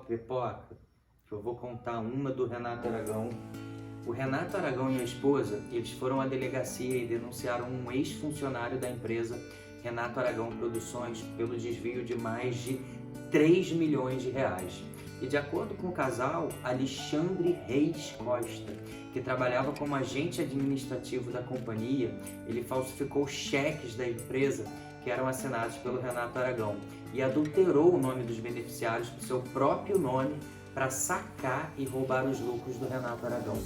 Pipoca, que eu vou contar uma do Renato Aragão. O Renato Aragão e a esposa, eles foram à delegacia e denunciaram um ex-funcionário da empresa Renato Aragão Produções pelo desvio de mais de 3 milhões de reais. E de acordo com o casal, Alexandre Reis Costa, que trabalhava como agente administrativo da companhia, ele falsificou cheques da empresa que eram assinados pelo Renato Aragão e adulterou o nome dos beneficiários com seu próprio nome para sacar e roubar os lucros do Renato Aragão.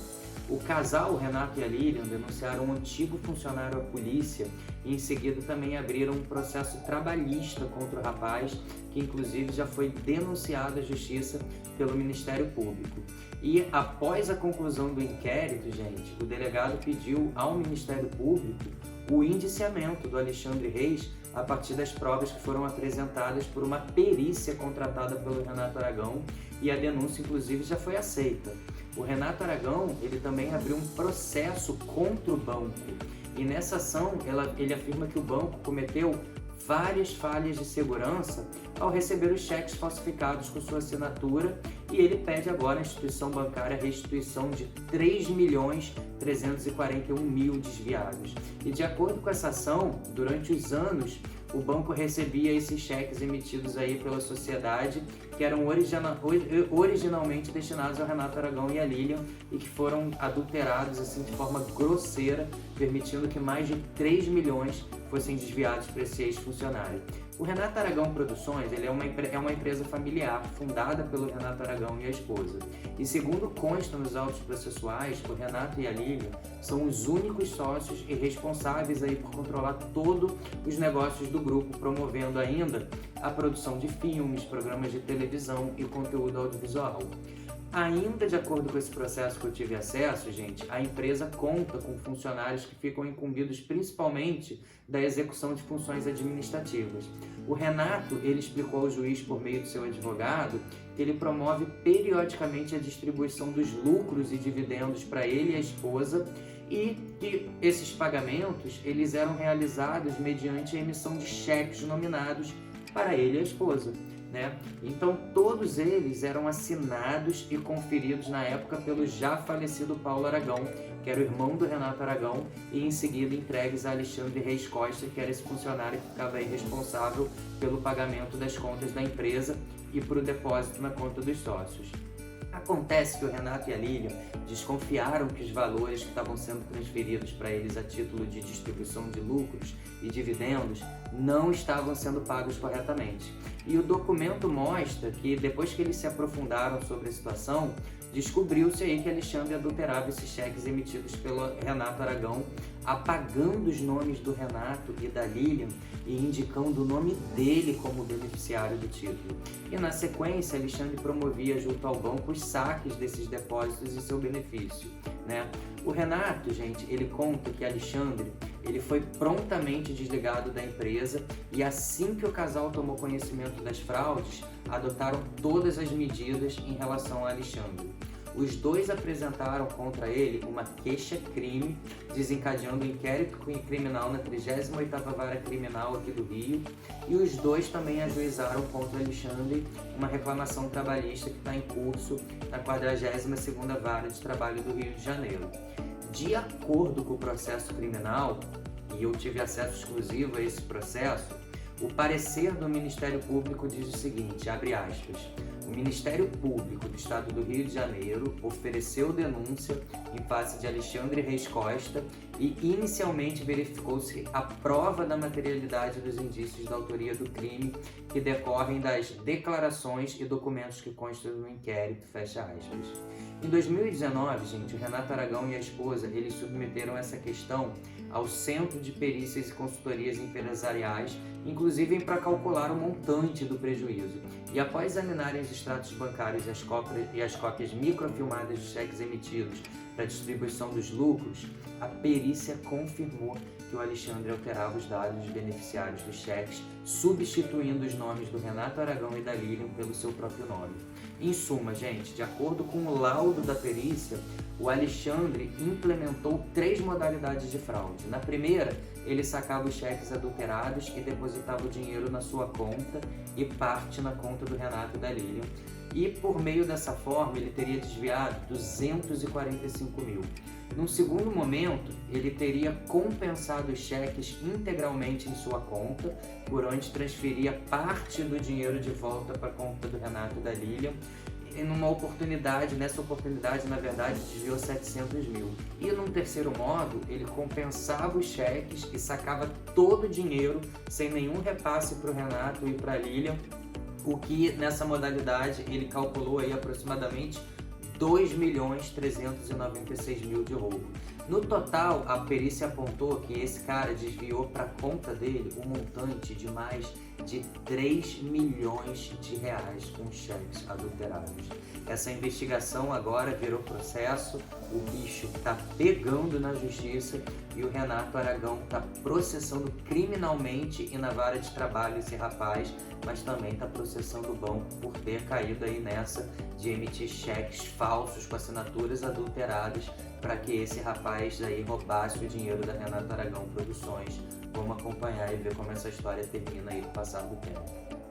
O casal, o Renato e a Lilian, denunciaram um antigo funcionário à polícia e em seguida também abriram um processo trabalhista contra o rapaz, que inclusive já foi denunciado à justiça pelo Ministério Público. E após a conclusão do inquérito, gente, o delegado pediu ao Ministério Público o indiciamento do Alexandre Reis a partir das provas que foram apresentadas por uma perícia contratada pelo Renato Aragão, e a denúncia inclusive já foi aceita. O Renato Aragão, ele também abriu um processo contra o banco, e nessa ação ele afirma que o banco cometeu várias falhas de segurança ao receber os cheques falsificados com sua assinatura, e ele pede agora à instituição bancária a restituição de 3.341.000 desviados. E de acordo com essa ação, durante os anos, o banco recebia esses cheques emitidos aí pela sociedade, que eram originalmente destinados ao Renato Aragão e a Lilian, e que foram adulterados assim de forma grosseira, permitindo que mais de 3 milhões fossem desviados para esse ex-funcionário. O Renato Aragão Produções, ele é uma empresa familiar fundada pelo Renato Aragão e a esposa. E segundo consta nos autos processuais, o Renato e a Lilian são os únicos sócios e responsáveis aí por controlar todos os negócios do grupo, promovendo ainda a produção de filmes, programas de televisão e conteúdo audiovisual. Ainda de acordo com esse processo que eu tive acesso, gente, a empresa conta com funcionários que ficam incumbidos principalmente da execução de funções administrativas. O Renato, ele explicou ao juiz por meio do seu advogado que ele promove periodicamente a distribuição dos lucros e dividendos para ele e a esposa, e que esses pagamentos eles eram realizados mediante a emissão de cheques nominados para ele e a esposa. Então todos eles eram assinados e conferidos na época pelo já falecido Paulo Aragão, que era o irmão do Renato Aragão, e em seguida entregues a Alexandre Reis Costa, que era esse funcionário que ficava aí responsável pelo pagamento das contas da empresa e por o depósito na conta dos sócios. Acontece que o Renato e a Lilian desconfiaram que os valores que estavam sendo transferidos para eles a título de distribuição de lucros e dividendos não estavam sendo pagos corretamente. E o documento mostra que, depois que eles se aprofundaram sobre a situação, descobriu-se aí que Alexandre adulterava esses cheques emitidos pelo Renato Aragão, apagando os nomes do Renato e da Lilian e indicando o nome dele como beneficiário do título. E na sequência, Alexandre promovia junto ao banco os saques desses depósitos em seu benefício. O Renato, gente, ele conta que Alexandre ele foi prontamente desligado da empresa, e assim que o casal tomou conhecimento das fraudes, adotaram todas as medidas em relação a Alexandre. Os dois apresentaram contra ele uma queixa-crime, desencadeando um inquérito criminal na 38ª Vara Criminal aqui do Rio, e os dois também ajuizaram contra Alexandre uma reclamação trabalhista que está em curso na 42ª Vara de Trabalho do Rio de Janeiro. De acordo com o processo criminal, e eu tive acesso exclusivo a esse processo, o parecer do Ministério Público diz o seguinte, abre aspas, o Ministério Público do Estado do Rio de Janeiro ofereceu denúncia em face de Alexandre Reis Costa e inicialmente verificou-se a prova da materialidade dos indícios da autoria do crime que decorrem das declarações e documentos que constam no inquérito, fecha aspas. Em 2019, gente, o Renato Aragão e a esposa, eles submeteram essa questão ao Centro de Perícias e Consultorias Empresariais, inclusive para calcular o montante do prejuízo. E após examinarem os extratos bancários e as cópias microfilmadas dos cheques emitidos para distribuição dos lucros, a perícia confirmou que o Alexandre alterava os dados dos beneficiários dos cheques, substituindo os nomes do Renato Aragão e da Lilian pelo seu próprio nome. Em suma, gente, de acordo com o laudo da perícia, o Alexandre implementou 3 modalidades de fraude. Na primeira, ele sacava os cheques adulterados e depositava o dinheiro na sua conta e parte na conta do Renato e da Lilian. E por meio dessa forma, ele teria desviado 245 mil. Num segundo momento, ele teria compensado os cheques integralmente em sua conta, por onde transferia parte do dinheiro de volta para a conta do Renato e da Lilian. E nessa oportunidade, na verdade, desviou 700 mil. E num terceiro modo, ele compensava os cheques e sacava todo o dinheiro sem nenhum repasse para o Renato e para a Lilian, o que nessa modalidade ele calculou aí aproximadamente 2.396.000 de roubo. No total, a perícia apontou que esse cara desviou para a conta dele um montante de mais de 3 milhões de reais com cheques adulterados. Essa investigação agora virou processo, o bicho está pegando na justiça e o Renato Aragão está processando criminalmente e na vara de trabalho esse rapaz, mas também está processando o banco por ter caído aí nessa de emitir cheques falsos com assinaturas adulteradas para que esse rapaz aí roubasse o dinheiro da Renato Aragão Produções. Vamos acompanhar e ver como essa história termina aí com o passar do tempo.